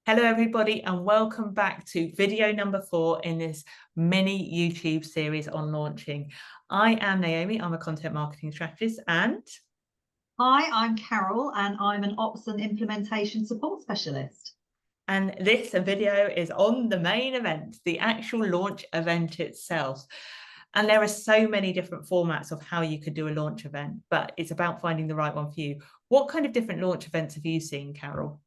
Hello, everybody, and welcome back to video number 4 in this mini YouTube series on launching. I am Naomi, I'm a content marketing strategist, and Hi, I'm Carol, and I'm an Ops and Implementation Support Specialist. this video is on the main event, the actual launch event itself. And there are so many different formats of how you could do a launch event, but it's about finding the right one for you. What kind of different launch events have you seen, Carol?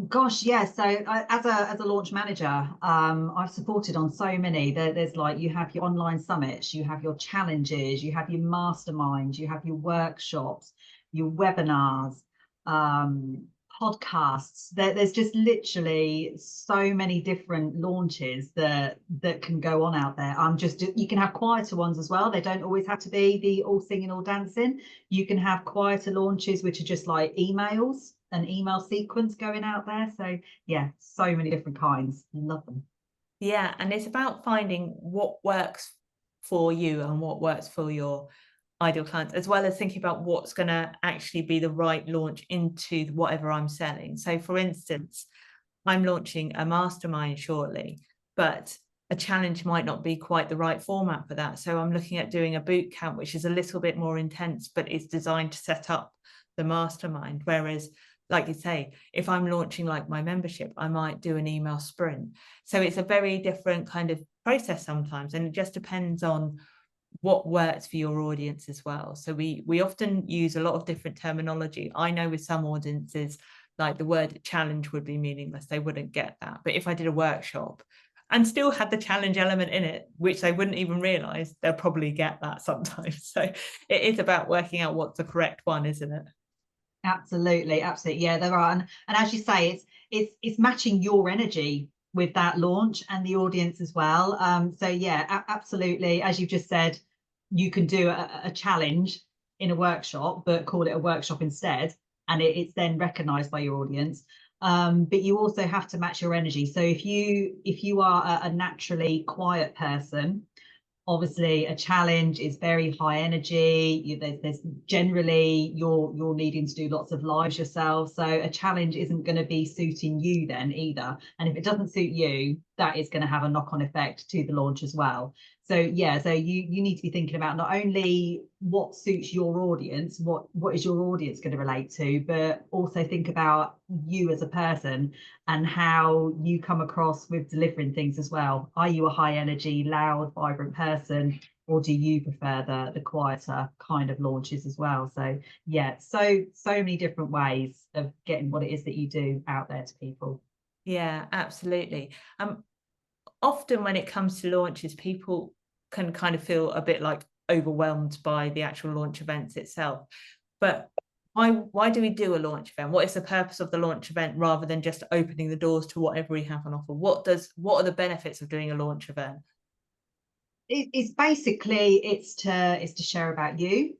Gosh, yeah. So as a launch manager, I've supported on so many. There's like you have your online summits, you have your challenges, you have your masterminds, you have your workshops, your webinars, um, podcasts. There's just literally so many different launches that can go on out there. Just you can have quieter ones as well. They don't always have to be the all singing, all dancing. You can have quieter launches, which are just like emails, an email sequence going out there. So yeah, so many different kinds. Love them. Yeah, and it's about finding what works for you and what works for your ideal clients, as well as thinking about what's going to actually be the right launch into whatever I'm selling. So, for instance, I'm launching a mastermind shortly, but a challenge might not be quite the right format for that. So, I'm looking at doing a boot camp, which is a little bit more intense, but it's designed to set up the mastermind. Whereas, like you say, if I'm launching like my membership, I might do an email sprint. So it's a very different kind of process sometimes, and it just depends on what works for your audience as well. So we often use a lot of different terminology. I know with some audiences, like the word challenge would be meaningless. They wouldn't get that. But if I did a workshop and still had the challenge element in it, which they wouldn't even realize, they'll probably get that sometimes. So it is about working out what's the correct one, isn't it? Absolutely, absolutely. Yeah, there are. And as you say, it's matching your energy with that launch and the audience as well. So yeah, absolutely. As you've just said, you can do a challenge in a workshop, but call it a workshop instead, and it's then recognized by your audience. But you also have to match your energy. So if you are a naturally quiet person, obviously a challenge is very high energy. There's generally you're needing to do lots of lives yourself, so a challenge isn't going to be suiting you then either, and if it doesn't suit you, that is going to have a knock-on effect to the launch as well. So yeah, so you need to be thinking about not only what suits your audience, what is your audience going to relate to, but also think about you as a person and how you come across with delivering things as well. Are you a high energy, loud, vibrant person, or do you prefer the quieter kind of launches as well? So yeah, so many different ways of getting what it is that you do out there to people. Yeah, absolutely. Often when it comes to launches, people can kind of feel a bit like overwhelmed by the actual launch events itself. But why do we do a launch event? What is the purpose of the launch event rather than just opening the doors to whatever we have on offer? What are the benefits of doing a launch event? It's basically it's to share about you,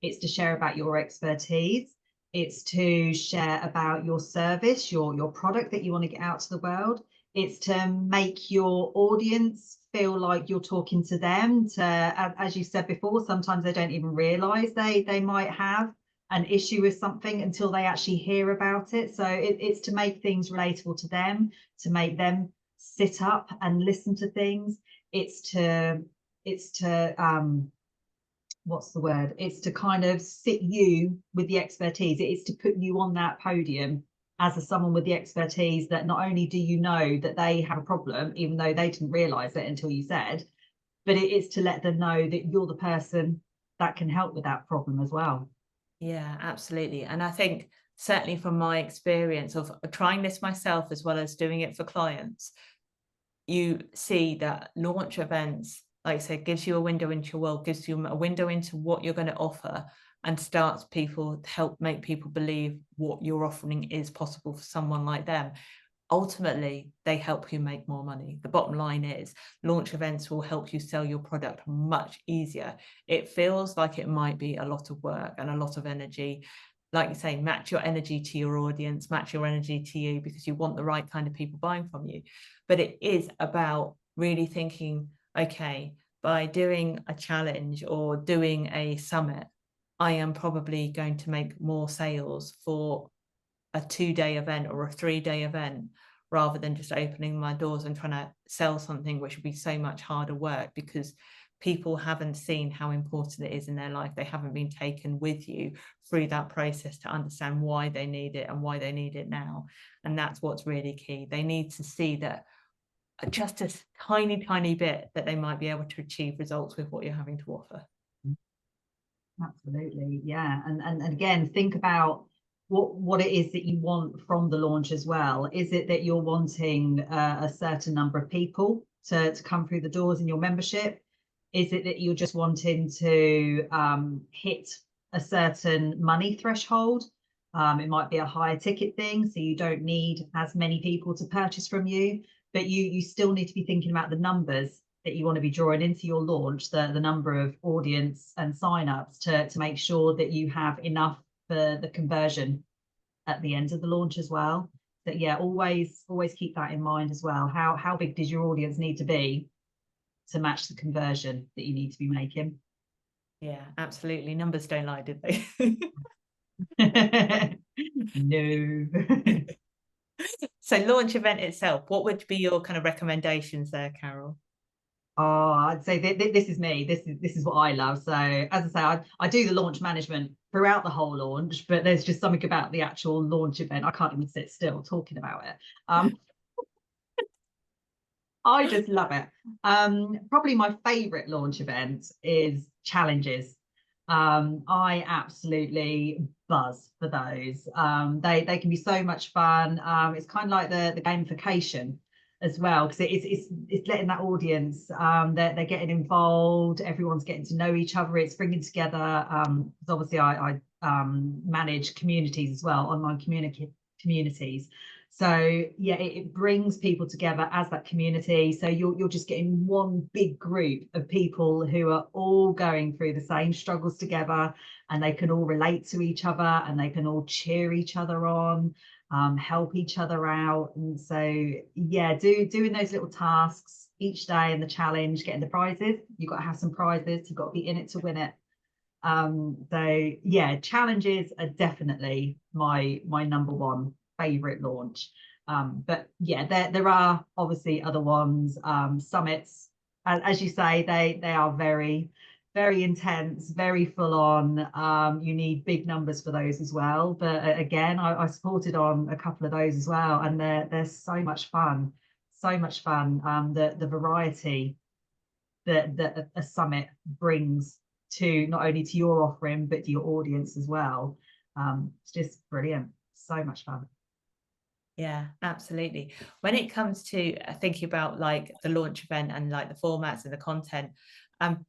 it's to share about your expertise, it's to share about your service, your product that you want to get out to the world. It's to make your audience feel like you're talking to them. To as you said before, sometimes they don't even realize they might have an issue with something until they actually hear about it. So it's to make things relatable to them, to make them sit up and listen to things. It's to what's the word, it's to kind of sit you with the expertise. It's to put you on that podium as someone with the expertise, that not only do you know that they have a problem even though they didn't realize it until you said, but it is to let them know that you're the person that can help with that problem as well. Yeah, absolutely. And I think certainly from my experience of trying this myself as well as doing it for clients, you see that launch events, like I said, gives you a window into your world, gives you a window into what you're going to offer, and starts people to help make people believe what you're offering is possible for someone like them. Ultimately, they help you make more money. The bottom line is launch events will help you sell your product much easier. It feels like it might be a lot of work and a lot of energy. Like you say, match your energy to your audience, match your energy to you, because you want the right kind of people buying from you. But it is about really thinking, okay, by doing a challenge or doing a summit, I am probably going to make more sales for a 2-day event or a 3-day event, rather than just opening my doors and trying to sell something, which would be so much harder work, because people haven't seen how important it is in their life. They haven't been taken with you through that process to understand why they need it and why they need it now. And that's what's really key. They need to see that just a tiny bit that they might be able to achieve results with what you're having to offer. Absolutely, yeah. And again, think about what it is that you want from the launch as well. Is it that you're wanting a certain number of people to come through the doors in your membership? Is it that you're just wanting to hit a certain money threshold? It might be a higher ticket thing, so you don't need as many people to purchase from you, but you still need to be thinking about the numbers that you want to be drawing into your launch, the number of audience and sign-ups to make sure that you have enough for the conversion at the end of the launch as well. But yeah, always keep that in mind as well. How big does your audience need to be to match the conversion that you need to be making? Yeah, absolutely. Numbers don't lie, did they? No. So launch event itself, what would be your kind of recommendations there, Carol? Oh, I'd say this is me. This is what I love. So as I say, I do the launch management throughout the whole launch, but there's just something about the actual launch event. I can't even sit still talking about it. I just love it. Probably my favorite launch event is challenges. I absolutely buzz for those. They can be so much fun. It's kind of like the gamification as well, because it's letting that audience, they're getting involved, everyone's getting to know each other, it's bringing together, because obviously I manage communities as well, online communities. So yeah, it brings people together as that community. So you're just getting one big group of people who are all going through the same struggles together, and they can all relate to each other, and they can all cheer each other on, help each other out. And so yeah, doing those little tasks each day and the challenge, getting the prizes. You've got to have some prizes. You've got to be in it to win it. So yeah, challenges are definitely my number one favorite launch. But yeah, there are obviously other ones. Summits, as you say, they are very intense, very full on. You need big numbers for those as well. But again, I supported on a couple of those as well, and they're so much fun, so much fun. The variety that a summit brings to not only to your offering but to your audience as well. It's just brilliant, so much fun. Yeah, absolutely. When it comes to thinking about like the launch event and like the formats and the content,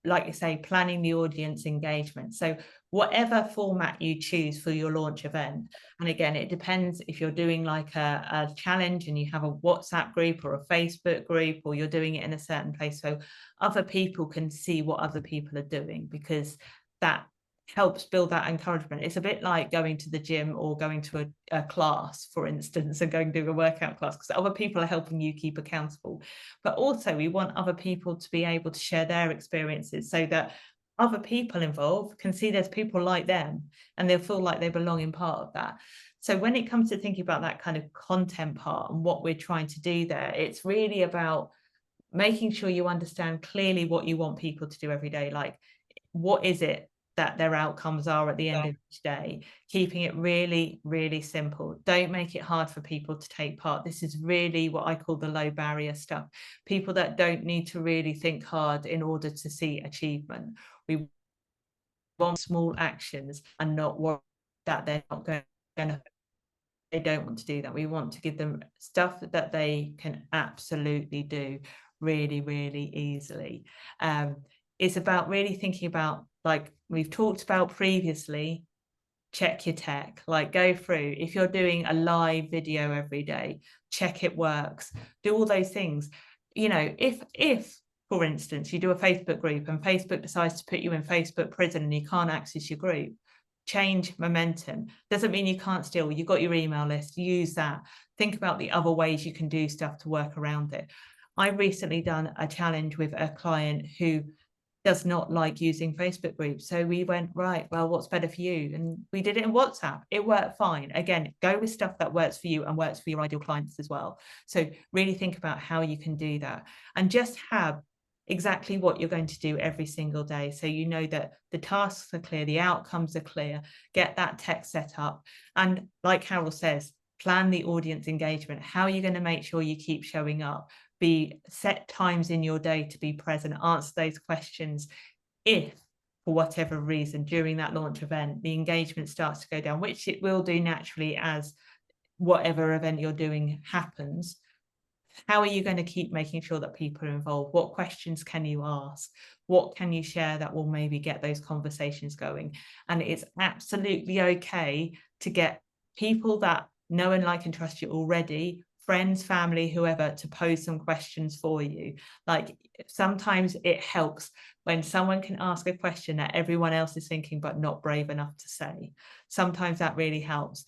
like you say, planning the audience engagement. So whatever format you choose for your launch event, and again, it depends if you're doing like a challenge and you have a WhatsApp group or a Facebook group, or you're doing it in a certain place so other people can see what other people are doing, because that helps build that encouragement. It's a bit like going to the gym or going to a class, for instance, and going to do a workout class, because other people are helping you keep accountable. But also we want other people to be able to share their experiences so that other people involved can see there's people like them and they'll feel like they belong in part of that. So when it comes to thinking about that kind of content part and what we're trying to do there, it's really about making sure you understand clearly what you want people to do every day. Like, what is it that their outcomes are at the end of each day, keeping it really simple. Don't make it hard for people to take part. This is really what I call the low barrier stuff. People that don't need to really think hard in order to see achievement. We want small actions and not worry that they're not going to, they don't want to do that. We want to give them stuff that they can absolutely do really easily. It's about really thinking about, like we've talked about previously, check your tech, like go through, if you're doing a live video every day, check it works, do all those things. You know, if for instance, you do a Facebook group and Facebook decides to put you in Facebook prison and you can't access your group, change momentum. Doesn't mean you can't still, you've got your email list, use that. Think about the other ways you can do stuff to work around it. I've recently done a challenge with a client who does not like using Facebook groups. So we went, right, well, what's better for you? And we did it in WhatsApp. It worked fine. Again, go with stuff that works for you and works for your ideal clients as well. So really think about how you can do that, and just have exactly what you're going to do every single day. So you know that the tasks are clear, the outcomes are clear, get that tech set up. And like Carol says, plan the audience engagement. How are you going to make sure you keep showing up? Be set times in your day to be present, answer those questions. If for whatever reason during that launch event the engagement starts to go down, which it will do naturally as whatever event you're doing happens, how are you going to keep making sure that people are involved? What questions can you ask? What can you share that will maybe get those conversations going? And it's absolutely okay to get people that know and like and trust you already, friends, family, whoever, to pose some questions for you. Like sometimes it helps when someone can ask a question that everyone else is thinking but not brave enough to say. Sometimes that really helps.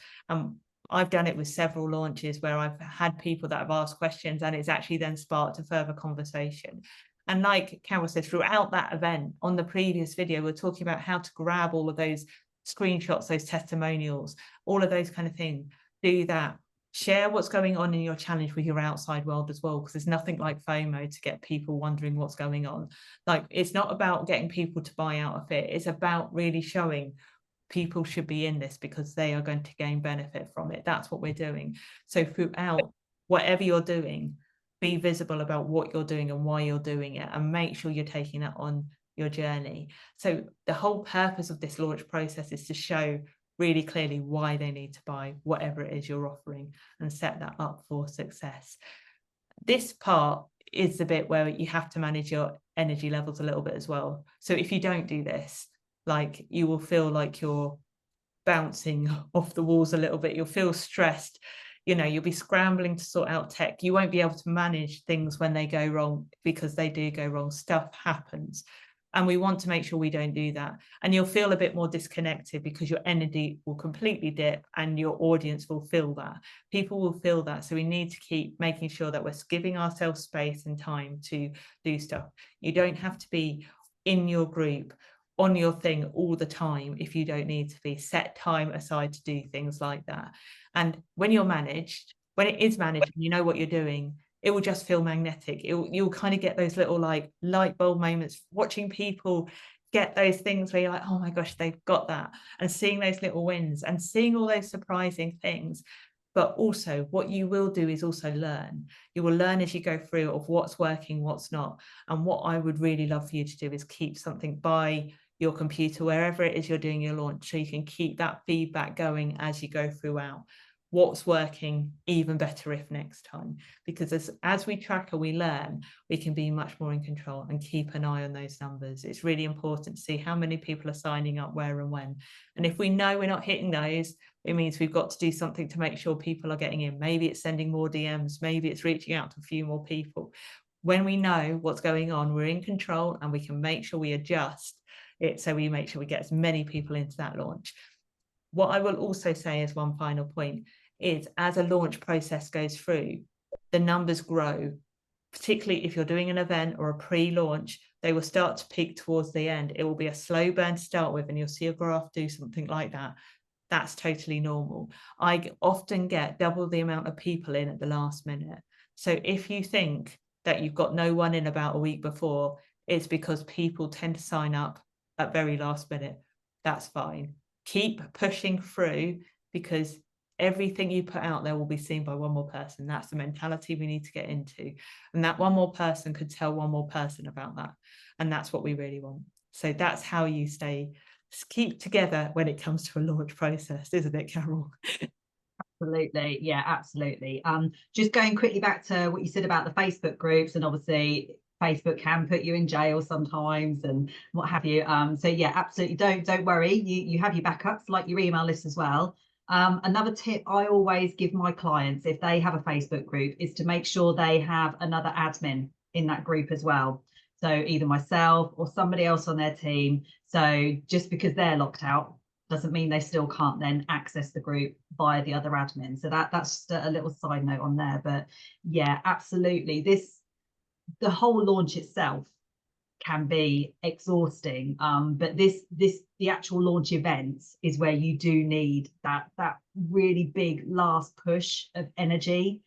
I've done it with several launches where I've had people that have asked questions, and it's actually then sparked a further conversation. And like Carol said, throughout that event, on the previous video, we're talking about how to grab all of those screenshots, those testimonials, all of those kind of things. Do that. Share what's going on in your challenge with your outside world as well, because there's nothing like FOMO to get people wondering what's going on. Like, it's not about getting people to buy out of it. It's about really showing people should be in this because they are going to gain benefit from it. That's what we're doing. So throughout whatever you're doing, be visible about what you're doing and why you're doing it, and make sure you're taking that on your journey. So the whole purpose of this launch process is to show really clearly why they need to buy whatever it is you're offering and set that up for success. This part is the bit where you have to manage your energy levels a little bit as well. So if you don't do this, like, you will feel like you're bouncing off the walls a little bit. You'll feel stressed. You know, you'll be scrambling to sort out tech. You won't be able to manage things when they go wrong, because they do go wrong. Stuff happens. And we want to make sure we don't do that. And you'll feel a bit more disconnected because your energy will completely dip, and your audience will feel that. People will feel that. So we need to keep making sure that we're giving ourselves space and time to do stuff. You don't have to be in your group on your thing all the time if you don't need to be. Set time aside to do things like that. And when you're managed, when it is managed and you know what you're doing, it will just feel magnetic. You'll kind of get those little like light bulb moments, watching people get those things where you're like, oh my gosh, they've got that, and seeing those little wins and seeing all those surprising things. But also what you will do is also learn. You will learn as you go through of what's working, what's not. And what I would really love for you to do is keep something by your computer, wherever it is you're doing your launch, so you can keep that feedback going as you go throughout. What's working even better if next time, because as we track and we learn, we can be much more in control and keep an eye on those numbers. It's really important to see how many people are signing up, where and when. And if we know we're not hitting those, it means we've got to do something to make sure people are getting in. Maybe it's sending more DMs, maybe it's reaching out to a few more people. When we know what's going on, we're in control, and we can make sure we adjust it, so we make sure we get as many people into that launch. What I will also say as one final point is, as a launch process goes through, the numbers grow, particularly if you're doing an event or a pre-launch. They will start to peak towards the end. It will be a slow burn to start with, and you'll see a graph do something like that. That's totally normal. I often get double the amount of people in at the last minute. So if you think that you've got no one in about a week before, it's because people tend to sign up at very last minute. That's fine. Keep pushing through, because everything you put out there will be seen by one more person. That's the mentality we need to get into. And that one more person could tell one more person about that. And that's what we really want. So that's how you keep together when it comes to a launch process, isn't it, Carol? Absolutely. Yeah, absolutely. Just going quickly back to what you said about the Facebook groups, and obviously Facebook can put you in jail sometimes and what have you. So yeah, absolutely. Don't worry. You have your backups, like your email list as well. Another tip I always give my clients, if they have a Facebook group, is to make sure they have another admin in that group as well. So either myself or somebody else on their team. So just because they're locked out doesn't mean they still can't then access the group via the other admin. So that's just a little side note on there. But yeah, absolutely. The whole launch itself can be exhausting. But the actual launch events is where you do need that really big last push of energy.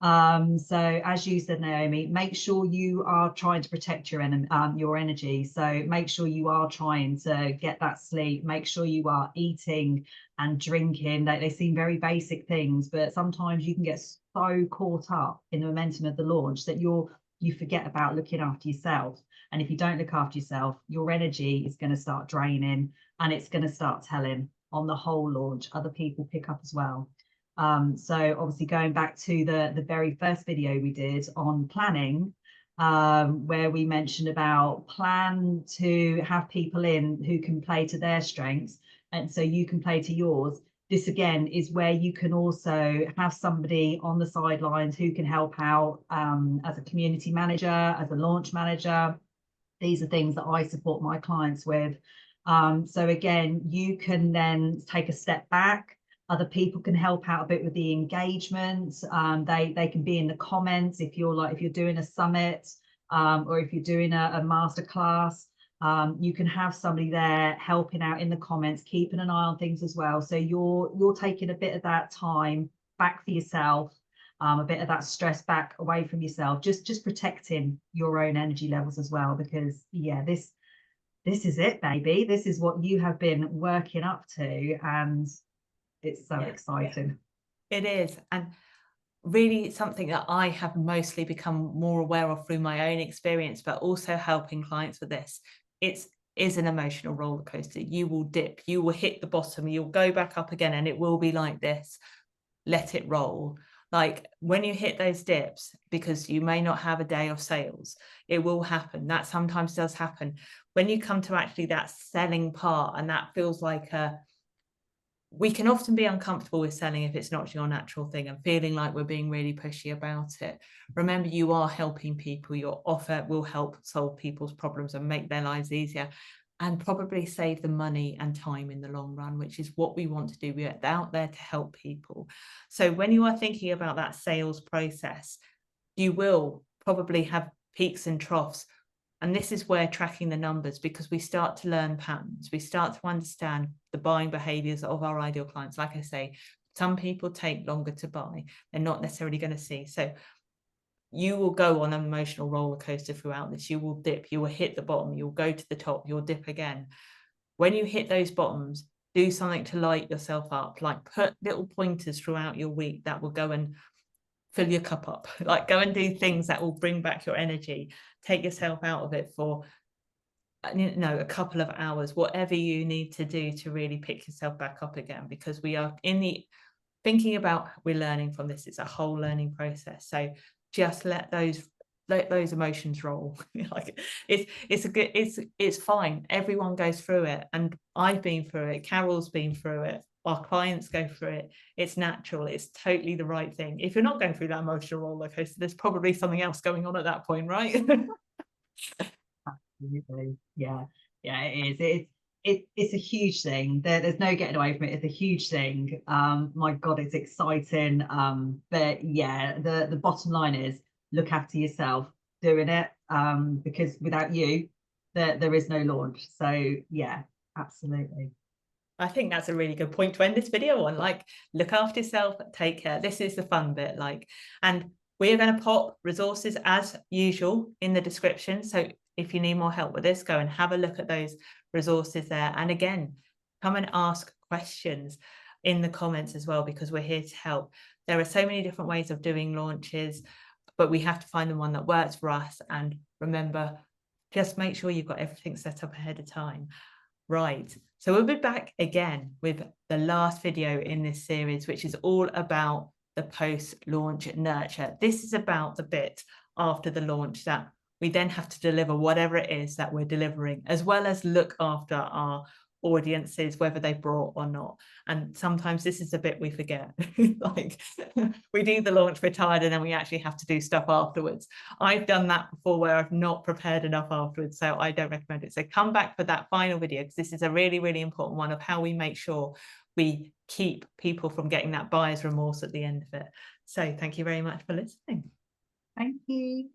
So as you said, Naomi, make sure you are trying to protect your energy. So make sure you are trying to get that sleep, make sure you are eating and drinking. They seem very basic things, but sometimes you can get so caught up in the momentum of the launch that you forget about looking after yourself. And if you don't look after yourself, your energy is going to start draining, and it's going to start telling on the whole launch. Other people pick up as well. So obviously going back to the very first video we did on planning, where we mentioned about plan to have people in who can play to their strengths, and so you can play to yours. This again is where you can also have somebody on the sidelines who can help out as a community manager, as a launch manager. These are things that I support my clients with. So again, you can then take a step back. Other people can help out a bit with the engagement. They can be in the comments if you're doing a summit, or if you're doing a masterclass. You can have somebody there helping out in the comments, keeping an eye on things as well. So you're taking a bit of that time back for yourself, a bit of that stress back away from yourself, just protecting your own energy levels as well. Because yeah, this is it, baby. This is what you have been working up to, and it's so exciting. It is. And really something that I have mostly become more aware of through my own experience, but also helping clients with this. It is an emotional roller coaster. You will dip, you will hit the bottom, you'll go back up again, and it will be like this. Let it roll. Like when you hit those dips, because you may not have a day of sales, it will happen. That sometimes does happen. When you come to actually that selling part, and that feels like we can often be uncomfortable with selling if it's not your natural thing, and feeling like we're being really pushy about it. Remember, you are helping people. Your offer will help solve people's problems and make their lives easier, and probably save them money and time in the long run, which is what we want to do. We're out there to help people. So when you are thinking about that sales process, you will probably have peaks and troughs. And this is where tracking the numbers, because we start to learn patterns, we start to understand the buying behaviors of our ideal clients. Like I say, some people take longer to buy, they're not necessarily going to see. So you will go on an emotional roller coaster throughout this. You will dip, you will hit the bottom, you'll go to the top, you'll dip again. When you hit those bottoms, do something to light yourself up, like put little pointers throughout your week that will go and fill your cup up. Like go and do things that will bring back your energy. Take yourself out of it for a couple of hours, whatever you need to do to really pick yourself back up again, because we are thinking about, we're learning from this. It's a whole learning process. So just let those emotions roll. Like it's fine. Everyone goes through it, and I've been through it. Carole's been through it. Our clients go through it. It's natural. It's totally the right thing. If you're not going through that emotional roller coaster, there's probably something else going on at that point, right? Absolutely. Yeah, it is. It's a huge thing. There's no getting away from it. It's a huge thing. My God, it's exciting. But yeah, the bottom line is look after yourself doing it. Because without you, there is no launch. So yeah, absolutely. I think that's a really good point to end this video on. Like, look after yourself, take care. This is the fun bit. And we're going to pop resources as usual in the description. So if you need more help with this, go and have a look at those resources there. And again, come and ask questions in the comments as well, because we're here to help. There are so many different ways of doing launches, but we have to find the one that works for us. And remember, just make sure you've got everything set up ahead of time. Right, so we'll be back again with the last video in this series, which is all about the post-launch nurture. This is about the bit after the launch that we then have to deliver whatever it is that we're delivering, as well as look after our audiences, whether they brought or not. And sometimes this is a bit we forget. Like we do the launch, we're tired, and then we actually have to do stuff afterwards. I've done that before where I've not prepared enough afterwards, so I don't recommend it. So come back for that final video, because this is a really, really important one of how we make sure we keep people from getting that buyer's remorse at the end of it. So thank you very much for listening. Thank you.